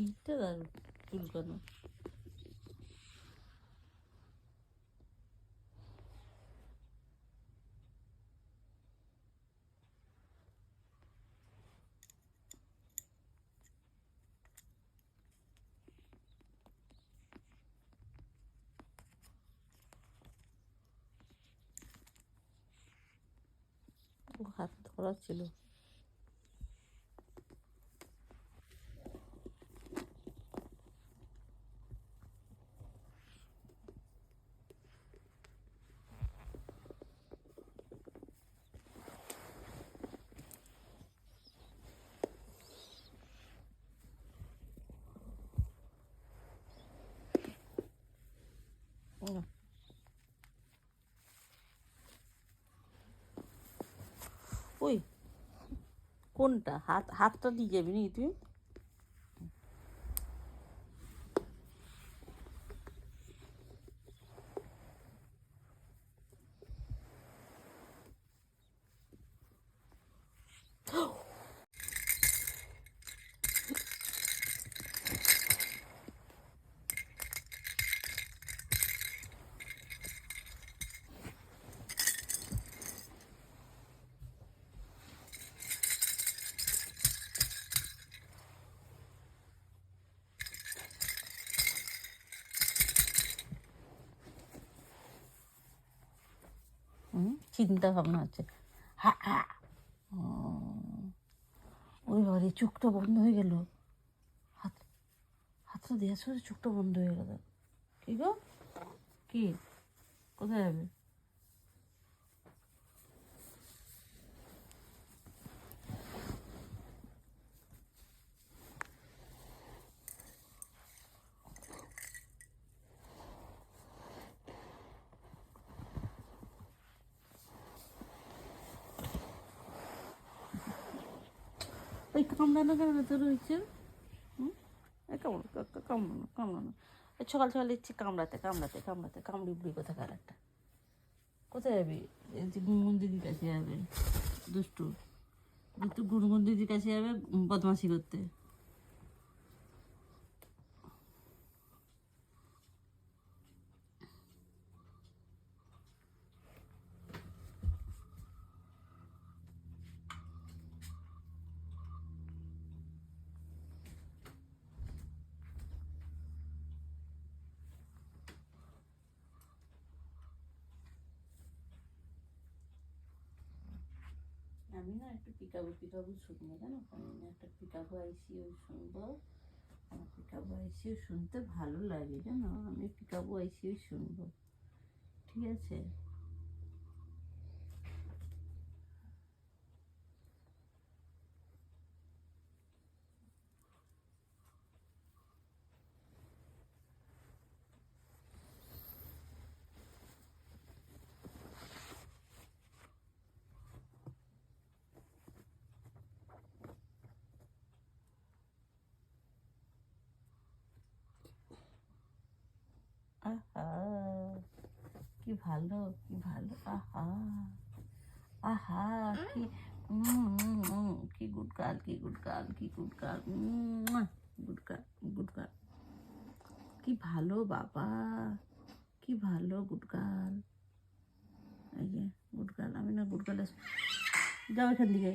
পিঠটা দারুণ চুলকানো। হাত ধরা ছিল। ওই কোনটা হাতটা দিয়ে যাবি নাকি তুই? চিন্তা ভাবনা হচ্ছে। ওই বাড়ি চোখটা বন্ধ হয়ে গেল। হাতটা দেওয়ার সময় চোখটা বন্ধ হয়ে গেল। কি গো, কি কোথায় যাবে? ওই কামড়ানো তো রয়েছে। কামড়ানো সকাল সকাল ইচ্ছে কামড়াতে কামড়ি বুড়ি কোথাকার একটা। কোথায় যাবি? গুনগুন দিদির কাছে যাবে। দুষ্টু গুনগুন দিদির কাছে যাবে বদমাশি করতে। আমি না একটু পিকাবু শুনবো, জানো? আমি না একটা পিকাবু আইসিও শুনবো। আমার পিকাবু আইসিও শুনতে ভালো লাগে, জানো? আমি পিকাবু আইসিও শুনবো, ঠিক আছে? আহা কি ভালো, কি ভালো। আহা আহা কি কি গুড গার্ল, কি গুড গার্ল, কি good girl, good girl, good girl. কি ভালো বাবা, কি ভালো গুড গার্ল। এই যে গুড গার্ল। আমি না গুড গার্ল। যাও এখান থেকে।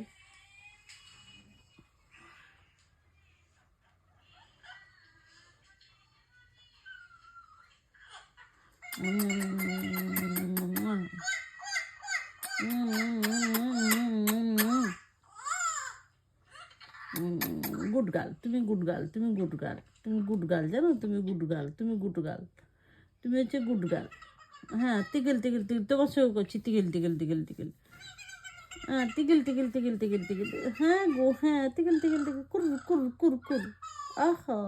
গুড গার্ল, তুমি গুড গার্ল, তুমি গুড গার্ল, তুমি গুড গার্ল, জানো? তুমি গুড গার্ল, তুমি গুড গার্ল, তুমি হচ্ছে গুড গার্ল। হ্যাঁ, তিগেল তিগেল তিগেল তোমার সঙ্গে করছি। তিগেল তিগেল তিগেল তিগেল। হ্যাঁ, তিগেল তিগেল তিগেল তিগেল তিগেল। হ্যাঁ গো, হ্যাঁ, তিগেল তিগেল তিগেল। কুর কুর কুর কুর। আহা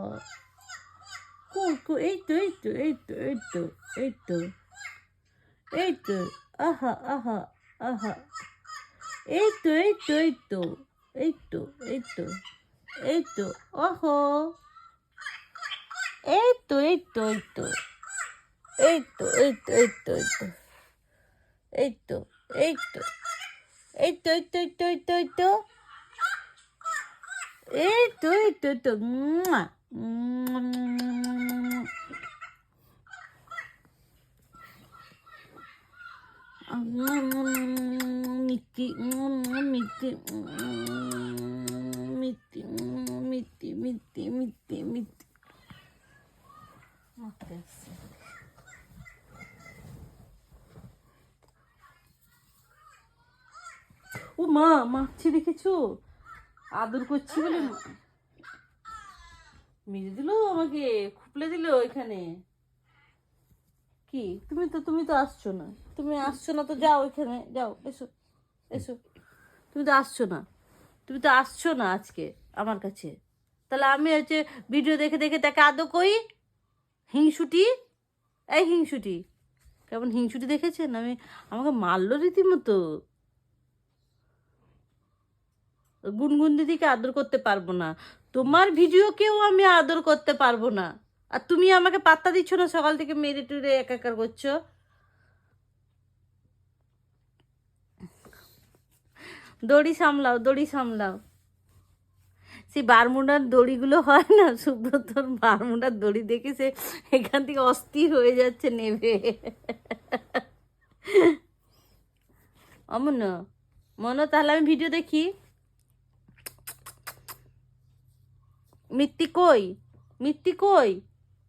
কুর কুর। এই তো এই তো এই তো এই তো এই তো এই তো। আহা আহা আহা। এই তো এই তো এই তো এই তো এই তো এই তো। ওহো, এই তো এই তো এই তো এই তো এই তো এই তো এই তো এই তো এই তো এই তো এই তো এই তো এই তো এই তো এই তো এই তো। মিষ্টি মিষ্টি মিষ্টি মিষ্টি মিষ্টি মিষ্টি মিষ্টি মারতে আসছে। ও মা, মারছি দেখেছো, আদর করছি বলে মেরে দিল আমাকে, খুপলে দিল এখানে। কি তুমি তো আসছো না, তুমি আসছো না তো যাও, এখানে যাও, এসো এসো। তুমি তো আসছো না, তুমি তো আসছো না আজকে আমার কাছে। তাহলে আমি হচ্ছে ভিডিও দেখে দেখে তাকে আদর করি। হিংসুটি, এই হিংসুটি, কেমন হিংসুটি দেখেছেন? আমাকে মারলো রীতিমতো। গুনগুন দিদিকে আদর করতে পারবো না, তোমার ভিডিওকেও আমি আদর করতে পারবো না। আর তুমি আমাকে পাত্তা দিচ্ছ না, সকাল থেকে মেরে টুরে একাকার করছো। দড়ি সামলাও, দড়ি সামলাও। সেই বারমুডার দড়িগুলো হয় না, সুব্রতর বারমুডার দড়ি দেখে সে এখান থেকে অস্থির হয়ে যাচ্ছে নেবে। অমন মনো, তাহলে আমি ভিডিও দেখি। মিত্তি কই, মিত্তি কই,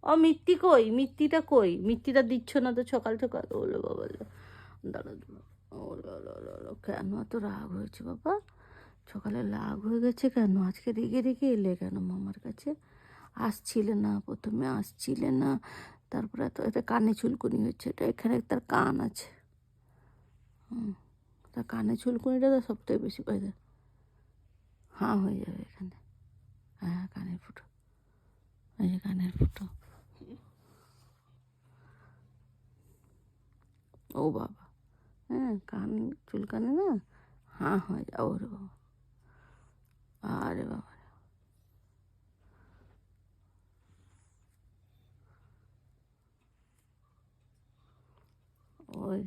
ও মিত্তি কই, মিত্তিটা কই, মিত্তিটা দিচ্ছ না তো সকাল সকাল। ওলো বাবা, দাঁড়া দাঁড়া, ওলো ওলো ওলো ওলো। কেন এত রাগ হয়েছে বাবা? সকালে রাগ হয়ে গেছে কেন? আজকে রেগে রেগে এলে কেন মামার কাছে? আসছিলে না, প্রথমে আসছিলে না, তারপরে তো এটা কানে চুলকুনি হচ্ছে, এটা এখানে তার কান আছে। তার কানে চুলকুনিটা তো সবথেকে বেশি পাই দেয়। হাঁ হয়ে যাবে এখানে। হ্যাঁ, কানের ফুটো, এই যে কানের ফুটো। ও বাবা, হ্যাঁ কান চুলকানে না, হাঁ হয়ে যাও। ওরে বাবা, আরে বাবা, ওই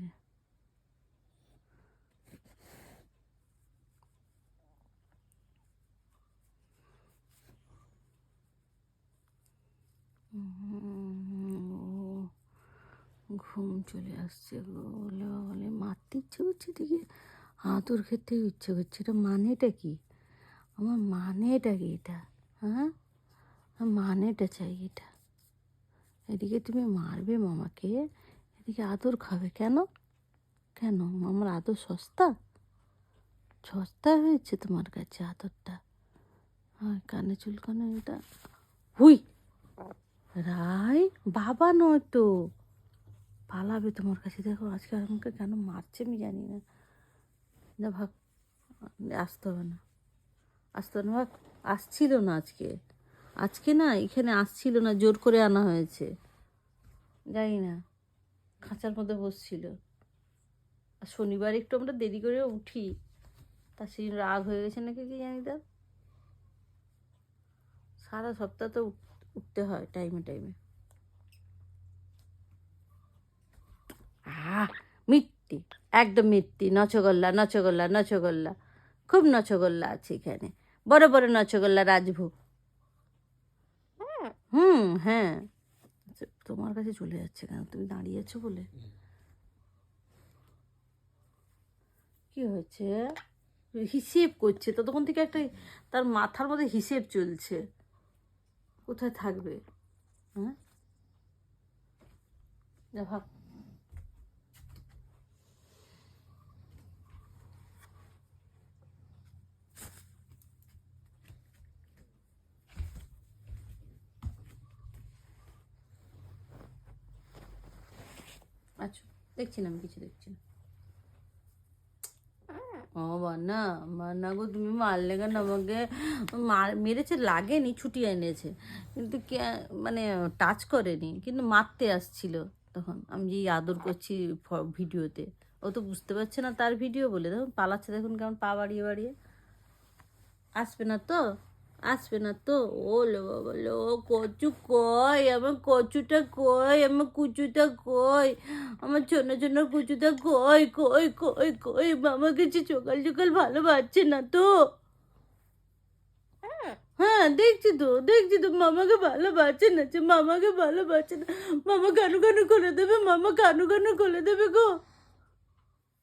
ঘুম চলে আসছে গো। বলে বলে মারতে ইচ্ছে করছে, দিকে আদর খেতে ইচ্ছে করছে। এটা মানেটা কি? আমার মানেটা কি এটা? হ্যাঁ, মানেটা চাই এটা। এদিকে তুমি মারবে মামাকে, এদিকে আদর খাবে কেন? কেন মামার আদর সস্তা? সস্তা হয়েছে তোমার কাছে আদরটা? হ্যাঁ, কানে চুলকানো এটা। হুই, রায় বাবা নয় তো, পালাবে তোমার কাছে। দেখো আজকে আমাকে কেন মারছে আমি জানি না। যা ভাগ, আসতে হবে না, আসতে হবে না, ভাগ। আসছিল না আজকে, আজকে না এখানে আসছিল না, জোর করে আনা হয়েছে। জানি না, খাঁচার মধ্যে বসছিল। আর শনিবার একটু আমরা দেরি করে উঠি, তা সেই রাগ হয়ে গেছে নাকি কি জানি। তার সারা সপ্তাহ তো উঠতে হয় টাইমে টাইমে। মিথ্যি, একদম মিথ্যি, নচগোল্লা নচগোল্লা নচগোল্লা, খুব নচগোল্লা আছে এখানে, বড় বড় নচগোল্লা রাজভোগ। হ্যাঁ, তোমার কাছে চলে যাচ্ছে কেন? তুমি দাঁড়িয়ে আছো বলে। কি হয়েছে? হিসেব করছে ততক্ষণ থেকে, একটা তার মাথার মধ্যে হিসেব চলছে, কোথায় থাকবে। হ্যাঁ, যা ভাব। আচ্ছা, দেখছি না, আমি কিছু দেখছি না। ও বান্না, বান্না গো, তুমি মারলে কেন আমাকে? মেরেছে, লাগেনি, ছুটি এনেছে, কিন্তু মানে টাচ করেনি, কিন্তু মারতে আসছিল। তখন আমি যেই আদর করছি ভিডিওতে, ও তো বুঝতে পারছে না তার ভিডিও বলে। দেখুন পালাচ্ছে, দেখুন কেমন পা বাড়িয়ে বাড়িয়ে। আসবে না তো, আসবে না তো। ও লো বাবা লো, কচু কই, আমার কচুটা কই, আমার কুচুটা কই, আমার ছোট ছোট কুচুটা কই কই কই কই। মামা কিছু সকাল সকাল ভালো পাচ্ছে না তো। হ্যাঁ দেখছি তো মামাকে ভালোবাসে না, যে মামাকে ভালোবাসে না। মামা কানু কানু করে দেবে, মামা কানু কানু করে দেবে গো।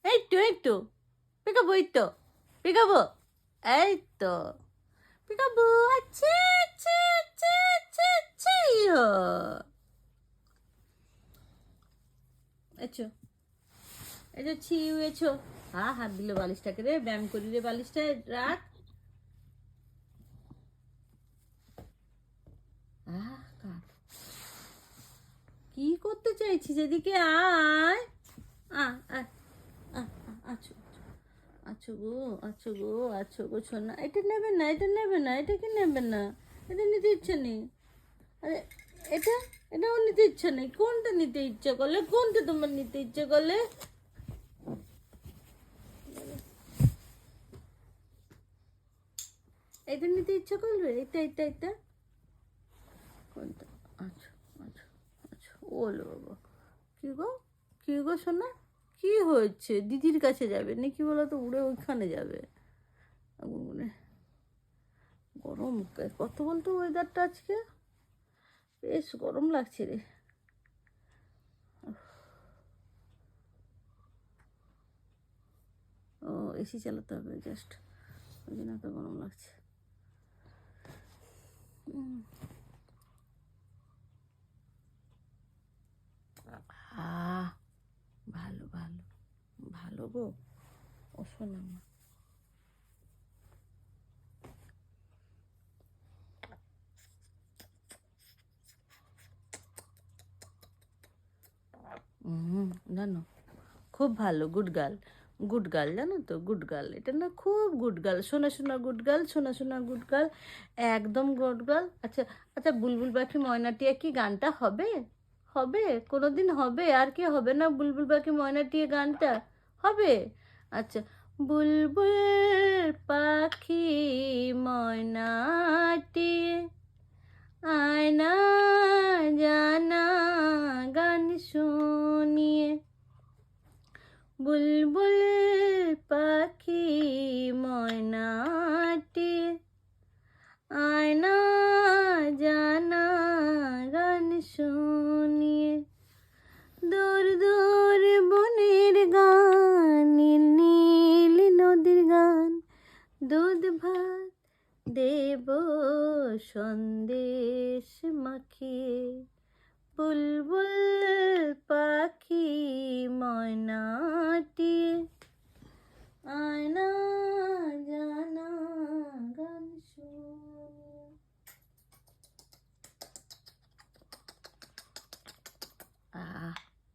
এই তো পিকাবো, এই তো পিকাবো, এই তো পিকাবো। আছে আছে আছে আছে আছে ইয়ো। এছো এছো ছিউ এছো। হাত দিল বালিশটাকে রে, ব্যায়াম করি রে বালিশটা রাখ। কাট। কি করতে চাইছিস, এদিকে আয়। আয় আছো আছো গো, আছো গো, আছো গো সোনা। এটা নেবে না, এটা নেবে না, এটা কি নেবে না, এটা নিতে ইচ্ছে নেই। আরে এটা, এটাও নিতে ইচ্ছে নেই। কোনটা নিতে ইচ্ছে করলে, কোনটা তোমার নিতে ইচ্ছে করলে? এটা নিতে ইচ্ছে করবে, এটা কোনটা? আচ্ছা আচ্ছা আচ্ছা। ওলো বাবা, কি গো সোনা, কি হয়েছে? দিদির কাছে যাবে নাকি বলো তো? উড়ে ওইখানে যাবে। মানে গরম কত বলতো ওয়েদারটা আজকে, বেশ গরম লাগছে রে। ও এসি চালাতে হবে জাস্ট, ওই জন্য এত গরম লাগছে। আহ ভালো ভালো ভালো গো, ও শোনা মা। জানো, খুব ভালো, গুড গার্ল জানো তো, গুড গার্ল এটা না, খুব গুড গার্ল, শোনা গুড গার্ল, শোনা গুড গার্ল, একদম গুড গার্ল। আচ্ছা আচ্ছা, বুলবুল পাখি ময়নাটিয়া কি গানটা হবে? হবে কোনো দিন হবে, আর কি হবে না? বুলবুল পাখি ময়নাটিয়া গানটা হবে। আচ্ছা, বুলবুল পাখি ময়নাটিয়ে আয়না জানা গান শুনিয়ে, বুলবুল পাখি ময়নাটি আয়না জানা গান শুনিয়ে, দূর দূর বনের গান, নীল নীল নদীর গান, দুধ ভাত দেব সন্দেশ মাখিয়ে, বুলবুল পাখি ময়নাটি আয়না জানা গান শুনিয়ে।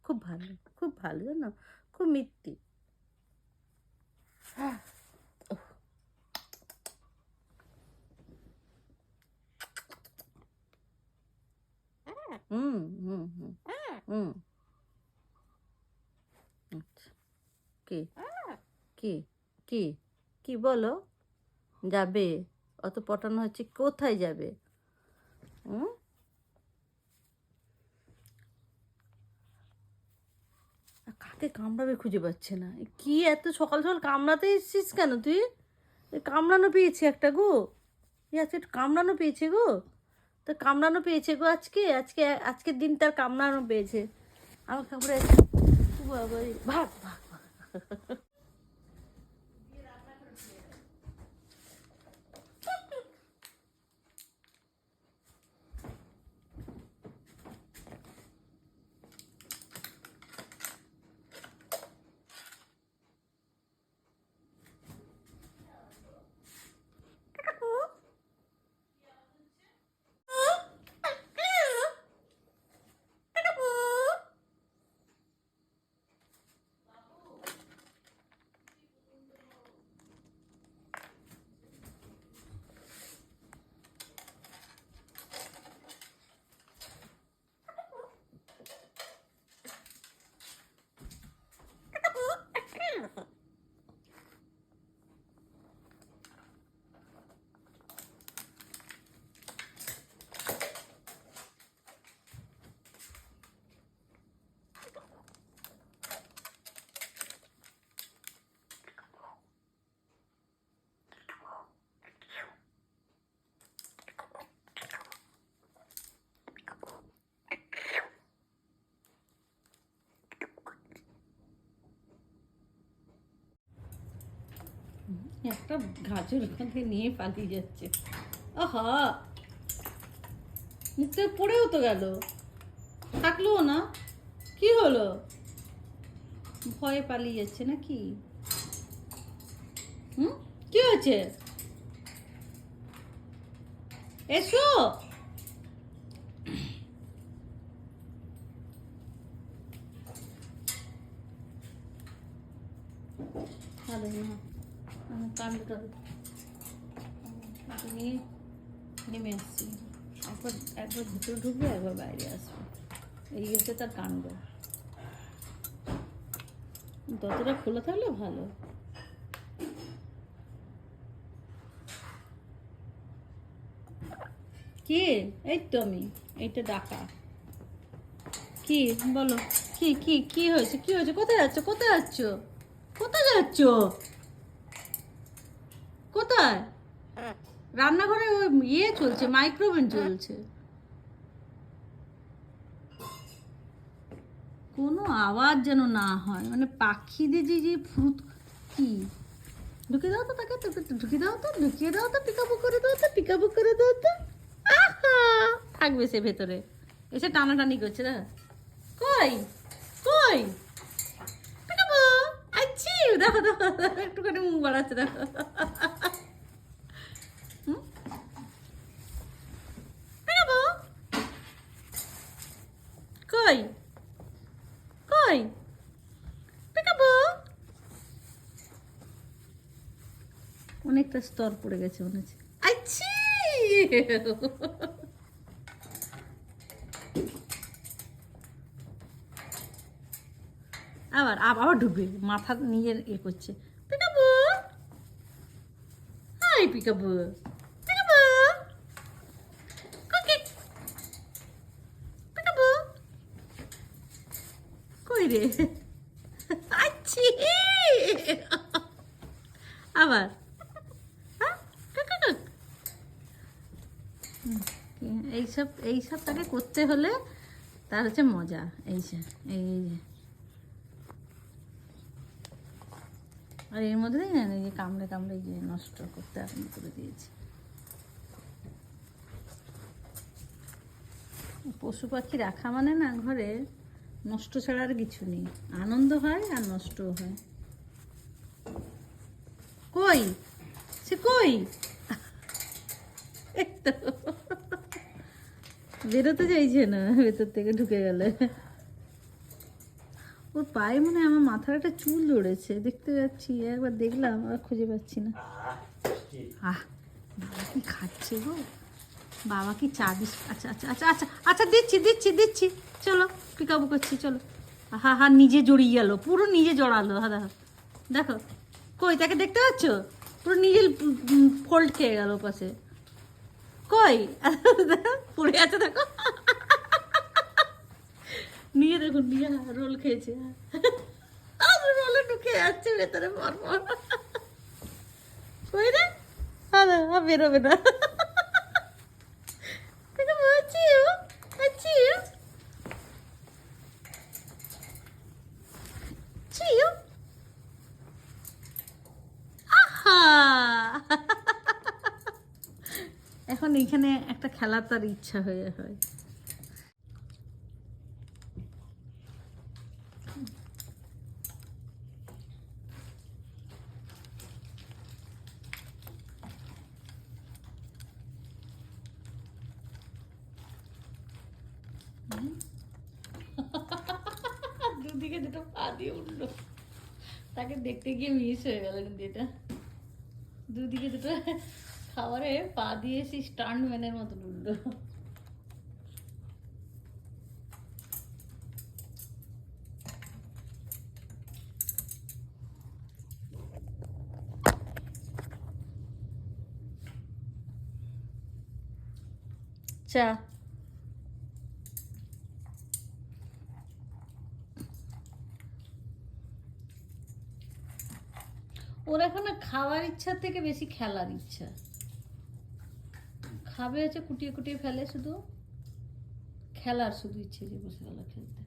খুব ভালো, খুব ভালো জানো, খুব মিত্তি। হুম হুম হুম হুম। আচ্ছা, কে কে কে কি বলো? যাবে? অত পটানো হচ্ছে, কোথায় যাবে? হুম, কাকে কামড়াবে খুঁজে পাচ্ছে না। কি এত সকাল সকাল কামড়াতে এসছিস কেন তুই? কামড়ানো পেয়েছে একটা গো, আজকে একটু কামড়ানো পেয়েছে গো। তো কামড়ানো পেয়েছে গো আজকে, আজকের দিন তার কামড়ানো পেয়েছে। আমার কামড়ে বাবা, ভাগ ভাগ ভাগ। একটা গাজর ওখান থেকে নিয়ে পালিয়ে যাচ্ছে। আহা, মুখ থেকে পড়েও তো গেল, থাকলো না। কি হলো? ভয়ে পালিয়ে যাচ্ছে নাকি? কি হয়েছে? এসো। কাণ্ডটা নিয়ে নেমে আসছি। একবার ভিতরে ঢুকবে, একবার বাইরে আসবে, এই হচ্ছে তার কাণ্ড। দরজাটা খোলা থাকলে ভালো। কি? এই তো আমি, এইটা ডাকা। কি বলো? কি কি কি হয়েছে? কি হয়েছে? কোথায় যাচ্ছ? কোথায় যাচ্ছ? কোথায় যাচ্ছ? কোথায়? রান্নাঘরে ইয়ে চলছে, মাইক্রোওভেন চলছে। কোনো আওয়াজ যেন না হয়, মানে পাখিদের যে ফুট। কি? ঢুকে দাও তো তাকে, ঢুকে দাও তো, ঢুকিয়ে দাও তো, পিকাবু করে দাও তো, পিকাবু করে দাও তো। আহা, থাকবে সে ভেতরে, এসে টানাটানি করছে। না কই কই পিকাবু, আচ্ছি, দেখো দেখো, একটুখানি মুখ বাড়াচ্ছে, দেখো। পিকাবু কই কই পিকাবু। অনেকটা স্তর পড়ে গেছে মনে হচ্ছে। আচ্ছি, আবার আবার ঢুকবে, মাথা নিজের এ করছে। Peekaboo, hi peekaboo, peekaboo, cookie, peekaboo, কই রে? আচ্ছি, আবার এইসব এইসব তাকে করতে হলে তার হচ্ছে মজা। এই যে এই যে, আর এর মধ্যে না এই যে কামড়ে কামড়ে যে নষ্ট করতে আরম্ভ করে দিয়েছে। পশু পাখি রাখা মানে না ঘরে নষ্ট ছাড়া আর কিছু নেই, আনন্দ হয় আর নষ্টও হয়। কই সে? কই? বেরোতে চাইছে না, ভেতর থেকে ঢুকে গেলে। ওর পায়ে মনে হয় আমার মাথার একটা চুল জড়েছে, দেখতে যাচ্ছি, একবার দেখলাম আর খুঁজে পাচ্ছি না। আহ, বাবা কি খাচ্ছে গো? বাবা কি চা বিস্কুট? আচ্ছা আচ্ছা আচ্ছা আচ্ছা আচ্ছা, দিচ্ছি দিচ্ছি দিচ্ছি, চলো পিকাবু করছি, চলো। হা হা, নিজে জড়িয়ে গেল, পুরো নিজে জড়ালো। হা দেখো দেখো, কই তাকে দেখতে পাচ্ছ? পুরো নিজে ফোল্ড খেয়ে গেল পাশে। কই? পড়ে আছে দেখো, নিয়ে দেখুন, নিয়ে রোল খেয়েছে, রোলে ঢুকে যাচ্ছে ভেতরে পরপর। কই রে? বেরোবে না। এখন এখানে একটা খেলা তার ইচ্ছা হয়ে হয়। দুদিকে দুটো পা দিয়ে উঠলো, তাকে দেখতে গিয়ে মিস হয়ে গেল। কিন্তু এটা দুদিকে দুটো খাবারে পা দিয়ে সেই স্টান্ট ম্যানের মতো উঠলো। চা ওর এখন খাওয়ার ইচ্ছার থেকে বেশি খেলার ইচ্ছা। খাবে হচ্ছে কুটিয়ে কুটিয়ে ফেলে, শুধু খেলার শুধু ইচ্ছে যে বসে গেল খেলতে।